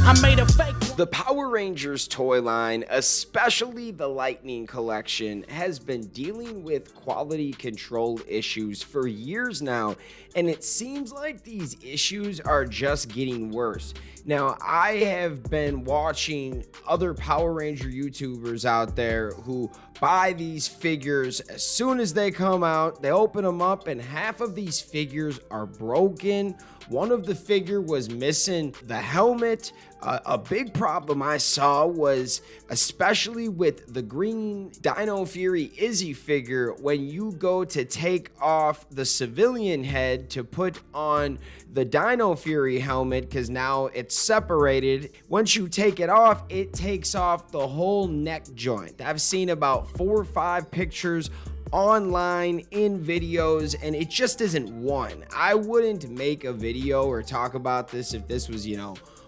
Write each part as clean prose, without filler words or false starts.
I made a fake. The Power Rangers toy line, especially the Lightning Collection, has been dealing with quality control issues for years now, and it seems like these issues are just getting worse. Now, I have been watching other Power Ranger YouTubers out there who buy these figures as soon as they come out. They open them up, and half of these figures are broken. One of the figure was missing the helmet. A big problem I saw was, especially with the green Dino Fury Izzy figure, when you go to take off the civilian head to put on the Dino Fury helmet, because now it's separated. Once you take it off, it takes off the whole neck joint. I've seen about 4 or 5 pictures online in videos, and it just isn't one. I wouldn't make a video or talk about this if this was,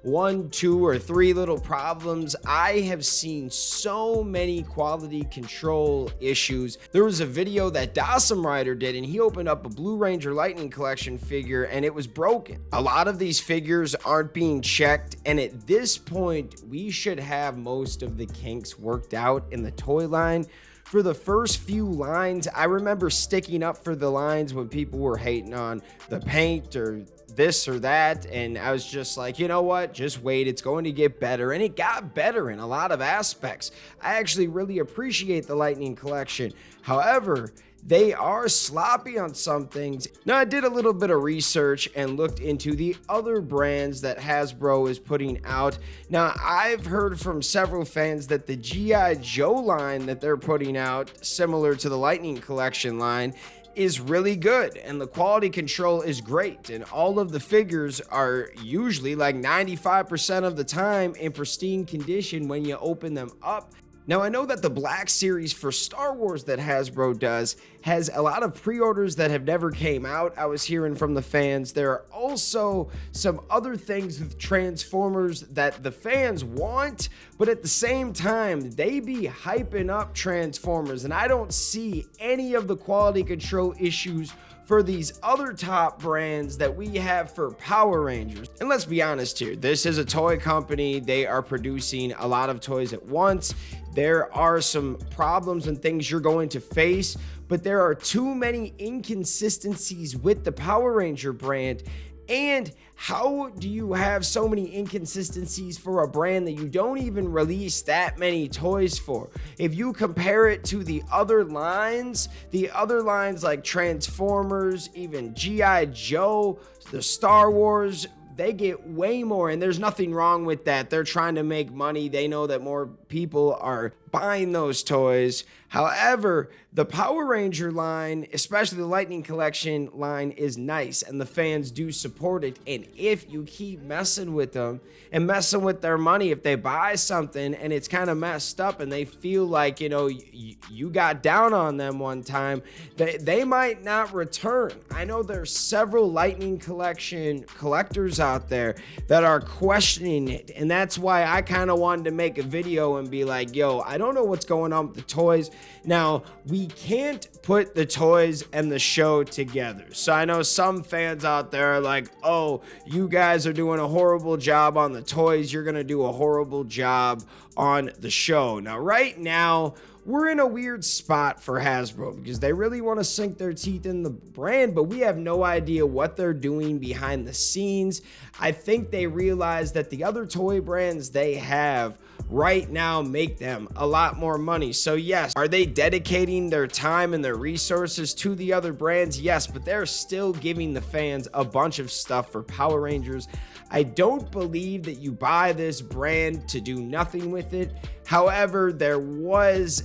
1, 2, or 3 little problems. I have seen so many quality control issues. There was a video that Dawson Rider did, and he opened up a Blue Ranger Lightning Collection figure, and it was broken. A lot of these figures aren't being checked, and at this point, we should have most of the kinks worked out in the toy line. For the first few lines, I remember sticking up for the lines when people were hating on the paint or this or that, and I was just like, you know what, just wait, it's going to get better. And it got better in a lot of aspects. I actually really appreciate the Lightning Collection. However, they are sloppy on some things. Now, I did a little bit of research and looked into the other brands that Hasbro is putting out. Now, I've heard from several fans that the G.I. Joe line that they're putting out, similar to the Lightning Collection line, is really good, and the quality control is great, and all of the figures are usually like 95% of the time in pristine condition when you open them up. Now, I know that the Black Series for Star Wars that Hasbro does has a lot of pre-orders that have never came out. I was hearing from the fans. There are also some other things with Transformers that the fans want, but at the same time, they be hyping up Transformers, and I don't see any of the quality control issues for these other top brands that we have for Power Rangers. And let's be honest here, this is a toy company. They are producing a lot of toys at once. There are some problems and things you're going to face, but there are too many inconsistencies with the Power Ranger brand. And how do you have so many inconsistencies for a brand that you don't even release that many toys for? If you compare it to the other lines like Transformers, even G.I. Joe, the Star Wars, they get way more, and there's nothing wrong with that. They're trying to make money. They know that more people are buying those toys. However, the Power Ranger line, especially the Lightning Collection line, is nice, and the fans do support it. And if you keep messing with them and messing with their money, if they buy something and it's kind of messed up and they feel like, you got down on them one time, they might not return. I know there's several Lightning Collection collectors out there that are questioning it, and that's why I kind of wanted to make a video and be like, yo, I don't know what's going on with the toys. Now, we can't put the toys and the show together. So I know some fans out there are like, oh, you guys are doing a horrible job on the toys. You're going to do a horrible job on the show. Now, right now, we're in a weird spot for Hasbro because they really want to sink their teeth in the brand, but we have no idea what they're doing behind the scenes. I think they realize that the other toy brands they have right now make them a lot more money. So yes, are they dedicating their time and their resources to the other brands? Yes, but they're still giving the fans a bunch of stuff for Power Rangers. I don't believe that you buy this brand to do nothing with it. However, there was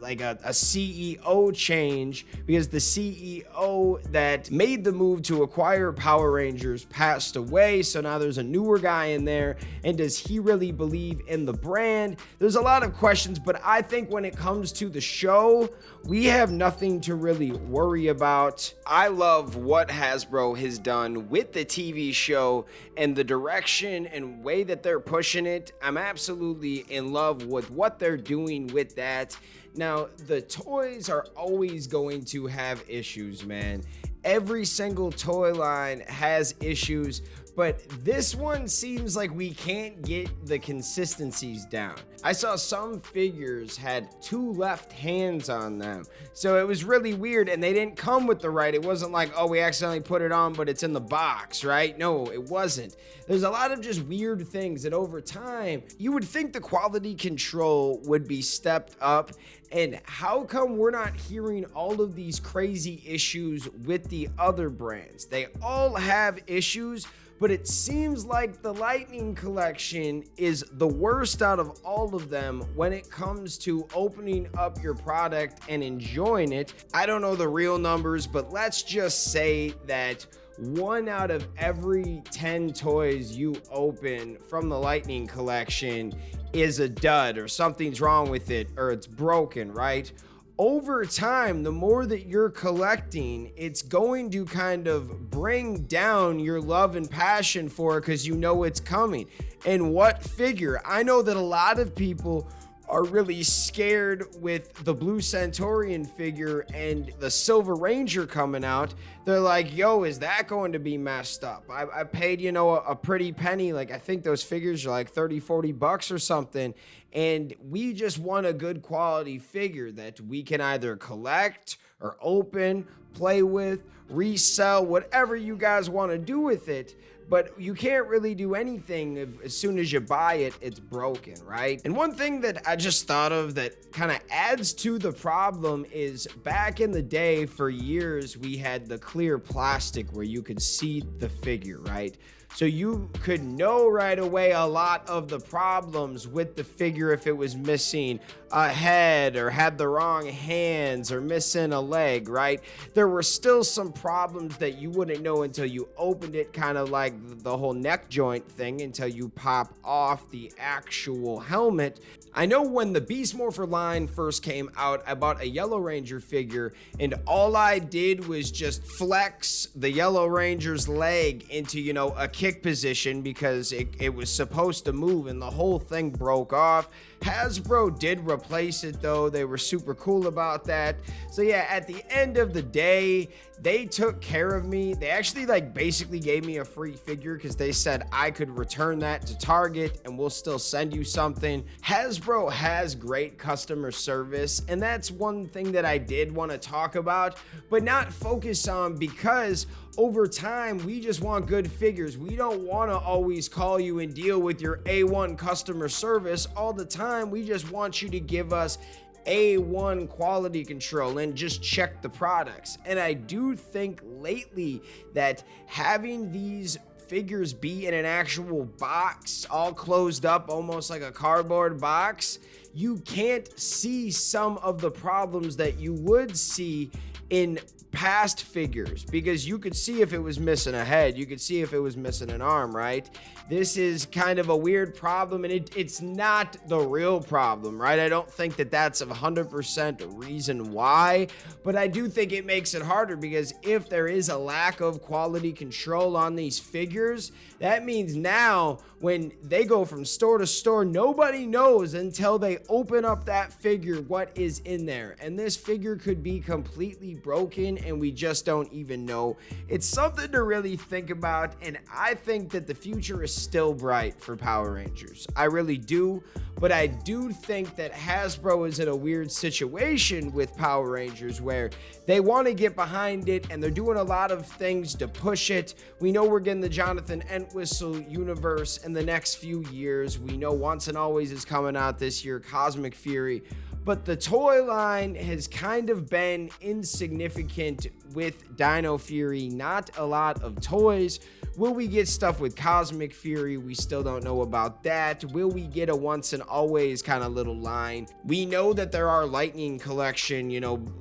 like a CEO change because the CEO that made the move to acquire Power Rangers passed away. So now there's a newer guy in there. And does he really believe in the brand? There's a lot of questions, but I think when it comes to the show, we have nothing to really worry about. I love what Hasbro has done with the TV show and the direction and way that they're pushing it. I'm absolutely in love with what they're doing with that. Now, the toys are always going to have issues, man. Every single toy line has issues but this one seems like we can't get the consistencies down. I saw some figures had 2 left hands on them, so it was really weird, and they didn't come with the right. It wasn't like, oh, we accidentally put it on, but it's in the box, right? No, it wasn't. There's a lot of just weird things that over time, you would think the quality control would be stepped up. And how come we're not hearing all of these crazy issues with the other brands? They all have issues, but it seems like the Lightning Collection is the worst out of all of them when it comes to opening up your product and enjoying it. I don't know the real numbers, but let's just say that 1 out of every 10 toys you open from the Lightning Collection is a dud, or something's wrong with it, or it's broken, right? Over time, the more that you're collecting, it's going to kind of bring down your love and passion for it because you know it's coming. And what figure? I know that a lot of people are really scared with the Blue Centaurian figure and the Silver Ranger coming out. They're like, yo, is that going to be messed up? I paid, a pretty penny. Like, I think those figures are like 30, 40 bucks or something. And we just want a good quality figure that we can either collect or open, play with, resell, whatever you guys want to do with it. But you can't really do anything if, as soon as you buy it, it's broken, right? And one thing that I just thought of that kind of adds to the problem is back in the day, for years, we had the clear plastic where you could see the figure, right? So you could know right away a lot of the problems with the figure if it was missing a head or had the wrong hands or missing a leg, right? There were still some problems that you wouldn't know until you opened it, kind of like the whole neck joint thing, until you pop off the actual helmet. I know when the Beast Morpher line first came out, I bought a Yellow Ranger figure, and all I did was just flex the Yellow Ranger's leg into, a kick position because it was supposed to move, and the whole thing broke off. Hasbro did replace it though. They were super cool about that. So yeah, at the end of the day, they took care of me. They actually basically gave me a free figure because they said I could return that to Target and we'll still send you something. Hasbro has great customer service, and that's one thing that I did want to talk about, but not focus on, because over time, we just want good figures. We don't want to always call you and deal with your A1 customer service all the time. We just want you to give us A1 quality control and just check the products. And I do think lately that having these figures be in an actual box, all closed up, almost like a cardboard box, you can't see some of the problems that you would see in past figures, because you could see if it was missing a head, you could see if it was missing an arm, right? This is kind of a weird problem, and it's not the real problem, right? I don't think that that's 100% a reason why, but I do think it makes it harder, because if there is a lack of quality control on these figures, that means now when they go from store to store, nobody knows until they open up that figure what is in there, and this figure could be completely broken and we just don't even know. It's something to really think about, and I think that the future is still bright for Power Rangers. I really do, but I do think that Hasbro is in a weird situation with Power Rangers where they want to get behind it and they're doing a lot of things to push it. We know we're getting the Jonathan Entwistle universe in the next few years. We know Once and Always is coming out this year, Cosmic Fury. But the toy line has kind of been insignificant with Dino Fury. Not a lot of toys. Will we get stuff with Cosmic Fury? We still don't know about that. Will we get a Once and Always kind of little line? We know that there are Lightning Collection,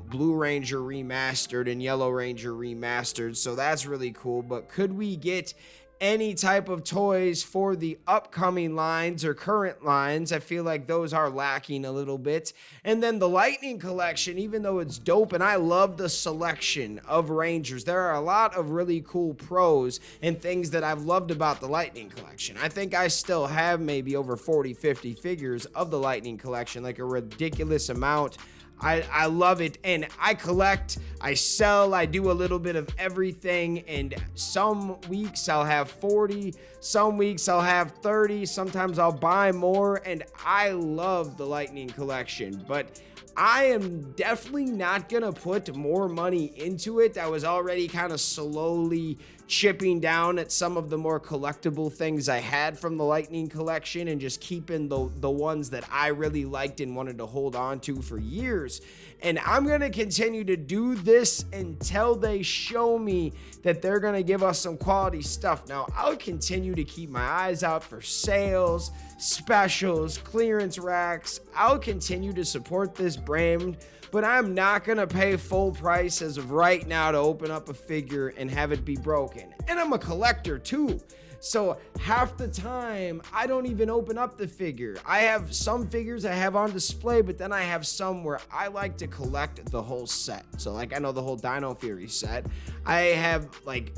Blue Ranger remastered and Yellow Ranger remastered, so that's really cool. But could we get any type of toys for the upcoming lines or current lines? I feel like those are lacking a little bit. And then the Lightning Collection, even though it's dope and I love the selection of Rangers, there are a lot of really cool pros and things that I've loved about the Lightning Collection. I think I still have maybe over 40, 50 figures of the Lightning Collection, like a ridiculous amount. I love it, and I collect, I sell, I do a little bit of everything, and some weeks I'll have 40, some weeks I'll have 30, sometimes I'll buy more, and I love the Lightning collection, but I am definitely not gonna put more money into it. I was already kind of slowly chipping down at some of the more collectible things I had from the Lightning collection and just keeping the ones that I really liked and wanted to hold on to for years. And I'm gonna continue to do this until they show me that they're gonna give us some quality stuff. Now, I'll continue to keep my eyes out for sales, specials, clearance racks. I'll continue to support this brand, but I'm not gonna pay full price as of right now to open up a figure and have it be broken. And I'm a collector too, so half the time I don't even open up the figure. I have some figures I have on display, but then I have some where I like to collect the whole set. So like, I know the whole Dino Fury set, I have like,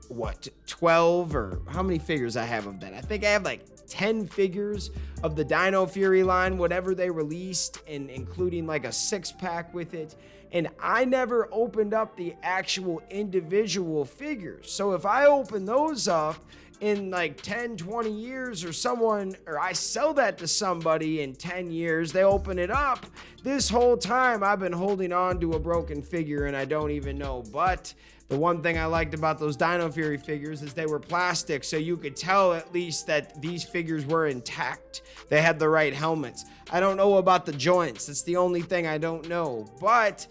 what, 12 or how many figures I have of that? I think I have like 10 figures of the Dino Fury line, whatever they released, and including like a 6-pack with it. And I never opened up the actual individual figures. So if I open those up in like 10, 20 years, or I sell that to somebody in 10 years, they open it up, this whole time I've been holding on to a broken figure and I don't even know. But the one thing I liked about those Dino Fury figures is they were plastic, so you could tell at least that these figures were intact. They had the right helmets. I don't know about the joints. That's the only thing I don't know. But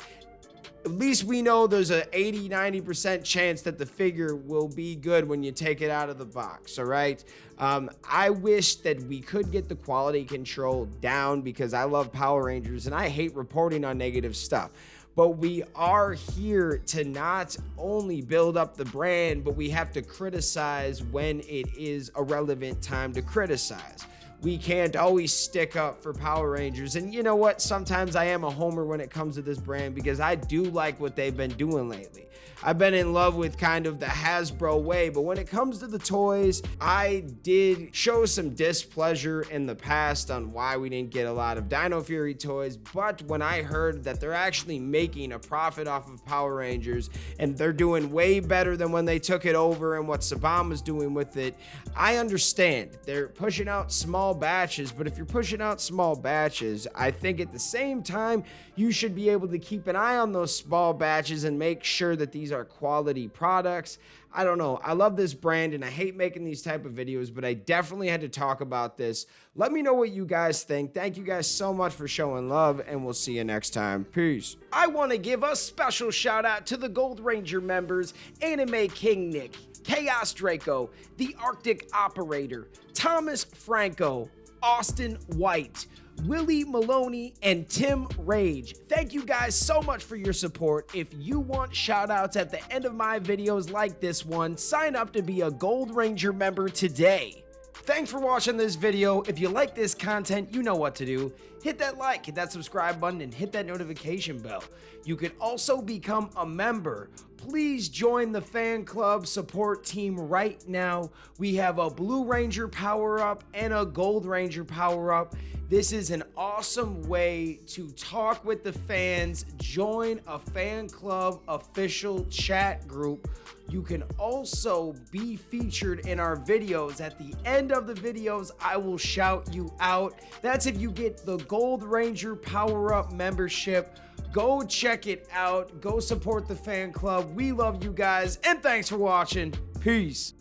at least we know there's a 80-90% chance that the figure will be good when you take it out of the box, all right? I wish that we could get the quality control down because I love Power Rangers and I hate reporting on negative stuff. But we are here to not only build up the brand, but we have to criticize when it is a relevant time to criticize. We can't always stick up for Power Rangers. And you know what? Sometimes I am a homer when it comes to this brand because I do like what they've been doing lately. I've been in love with kind of the Hasbro way, but when it comes to the toys, I did show some displeasure in the past on why we didn't get a lot of Dino Fury toys. But when I heard that they're actually making a profit off of Power Rangers and they're doing way better than when they took it over and what Saban was doing with it, I understand. They're pushing out small batches, but if you're pushing out small batches, I think at the same time, you should be able to keep an eye on those small batches and make sure that these are quality products. I don't know. I love this brand and I hate making these type of videos, but I definitely had to talk about this. Let me know what you guys think. Thank you guys so much for showing love, and we'll see you next time. Peace. I want to give a special shout out to the Gold Ranger members: Anime King Nick, Chaos Draco, the Arctic Operator, Thomas Franco, Austin White, Willie Maloney, and Tim Rage. Thank you guys so much for your support. If you want shout outs at the end of my videos like this one, sign up to be a Gold Ranger member today. Thanks for watching this video. If you like this content, you know what to do. Hit that like, hit that subscribe button, and hit that notification bell. You can also become a member. Please join the fan club support team right now. We have a Blue Ranger power-up and a Gold Ranger power-up. This is an awesome way to talk with the fans. Join a fan club official chat group. You can also be featured in our videos. At the end of the videos, I will shout you out. That's if you get the Gold Ranger power-up membership. Go check it out. Go support the fan club. We love you guys, and thanks for watching. Peace.